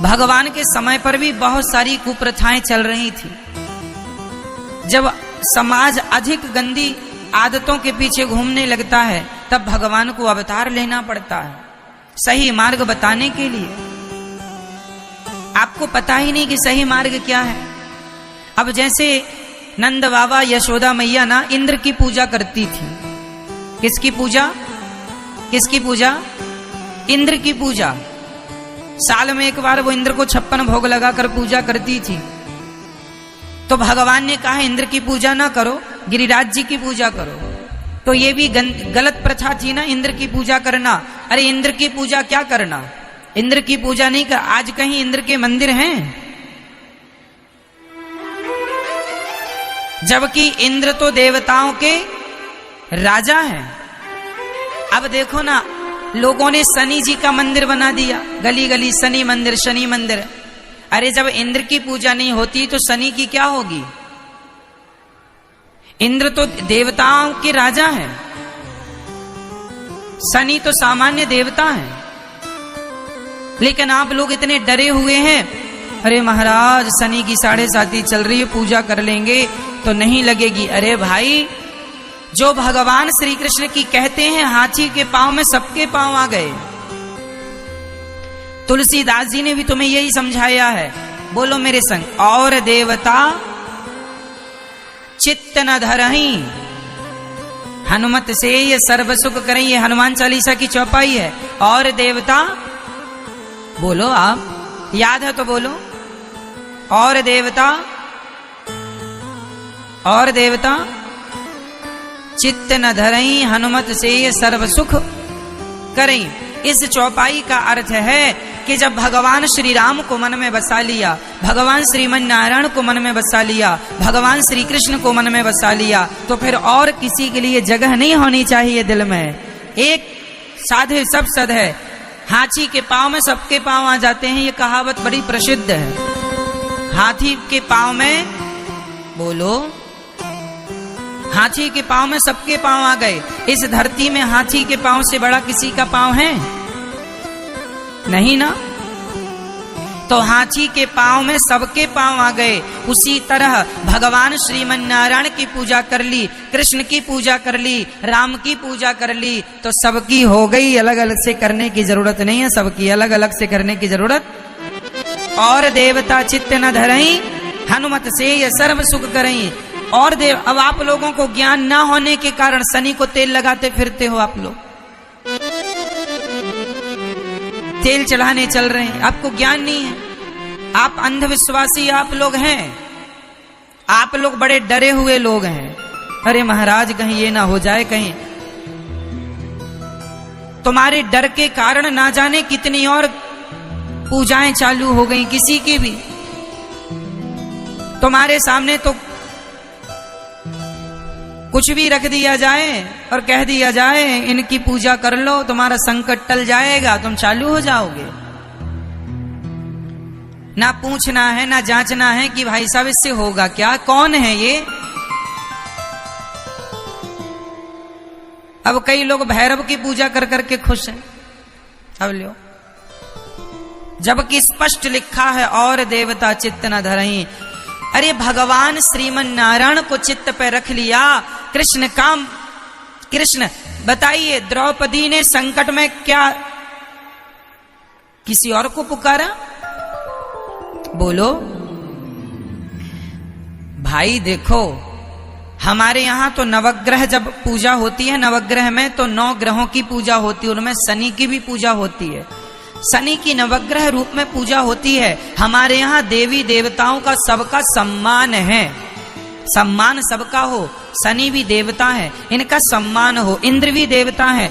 भगवान के समय पर भी बहुत सारी कुप्रथाएं चल रही थी। जब समाज अधिक गंदी आदतों के पीछे घूमने लगता है तब भगवान को अवतार लेना पड़ता है सही मार्ग बताने के लिए। आपको पता ही नहीं कि सही मार्ग क्या है। अब जैसे नंद बाबा यशोदा मैया ना इंद्र की पूजा करती थी। किसकी पूजा? किसकी पूजा? इंद्र की पूजा। साल में एक बार वो इंद्र को 56 भोग लगाकर पूजा करती थी। तो भगवान ने कहा इंद्र की पूजा ना करो, गिरिराज जी की पूजा करो। तो ये भी गलत प्रथा थी ना, इंद्र की पूजा करना। अरे इंद्र की पूजा क्या करना, इंद्र की पूजा नहीं कर। आज कहीं इंद्र के मंदिर हैं? जबकि इंद्र तो देवताओं के राजा हैं। अब देखो ना, लोगों ने शनि जी का मंदिर बना दिया, गली गली शनि मंदिर, शनि मंदिर। अरे जब इंद्र की पूजा नहीं होती तो शनि की क्या होगी? इंद्र तो देवताओं के राजा हैं, शनि तो सामान्य देवता हैं। लेकिन आप लोग इतने डरे हुए हैं, अरे महाराज शनि की 7.5 चल रही है, पूजा कर लेंगे तो नहीं लगेगी। अरे भाई, जो भगवान श्री कृष्ण की कहते हैं हाथी के पांव में सबके पांव आ गए। तुलसीदास जी ने भी तुम्हें यही समझाया है। बोलो मेरे संग, और देवता चित्त न धरहीं, हनुमत से ये सर्व सुख करें। ये हनुमान चालीसा की चौपाई है। और देवता, बोलो आप, याद है तो बोलो। और देवता, और देवता चित्त न धरहीं, हनुमत से ये सर्व सुख करें। इस चौपाई का अर्थ है कि जब भगवान श्री राम को मन में बसा लिया, भगवान श्रीमन नारायण को मन में बसा लिया, भगवान श्री कृष्ण को मन में बसा लिया, तो फिर और किसी के लिए जगह नहीं होनी चाहिए दिल में। एक साधे सब सद है। हाथी के पांव में सबके पांव आ जाते हैं, ये कहावत बड़ी प्रसिद्ध है। हाथी के पांव में, बोलो, हाथी के पांव में सबके पांव आ गए। इस धरती में हाथी के पांव से बड़ा किसी का पांव है? नहीं ना। तो हाथी के पांव में सबके पांव आ गए। उसी तरह भगवान श्रीमन नारायण की पूजा कर ली, कृष्ण की पूजा कर ली, राम की पूजा कर ली, तो सबकी हो गई। अलग अलग से करने की जरूरत नहीं है, सबकी अलग अलग से करने की जरूरत। और देवता चित्त न धरहीं, हनुमत से ये सर्व सुख करें। और अब आप लोगों को ज्ञान ना होने के कारण शनि को तेल लगाते फिरते हो। आप लोग तेल चढ़ाने चल रहे हैं, आपको ज्ञान नहीं है। आप अंधविश्वासी आप लोग हैं, आप लोग बड़े डरे हुए लोग हैं। अरे महाराज कहीं ये ना हो जाए, कहीं तुम्हारे डर के कारण ना जाने कितनी और पूजाएं चालू हो गई किसी की भी। तुम्हारे सामने तो कुछ भी रख दिया जाए और कह दिया जाए इनकी पूजा कर लो, तुम्हारा संकट टल जाएगा, तुम चालू हो जाओगे। ना पूछना है, ना जांचना है कि भाई साहब इससे होगा क्या, कौन है ये। अब कई लोग भैरव की पूजा कर करके खुश हैं। अब लो, जबकि स्पष्ट लिखा है और देवता चित्त न धरहीं। अरे भगवान श्रीमन नारायण को चित्त पे रख लिया। कृष्ण बताइए, द्रौपदी ने संकट में क्या किसी और को पुकारा? बोलो भाई। देखो हमारे यहां तो नवग्रह जब पूजा होती है, नवग्रह में तो 9 ग्रहों की पूजा होती है, उनमें शनि की भी पूजा होती है। शनि की नवग्रह रूप में पूजा होती है। हमारे यहाँ देवी देवताओं का सबका सम्मान है, सम्मान सबका हो। शनि भी देवता है, इनका सम्मान हो। इंद्र भी देवता है।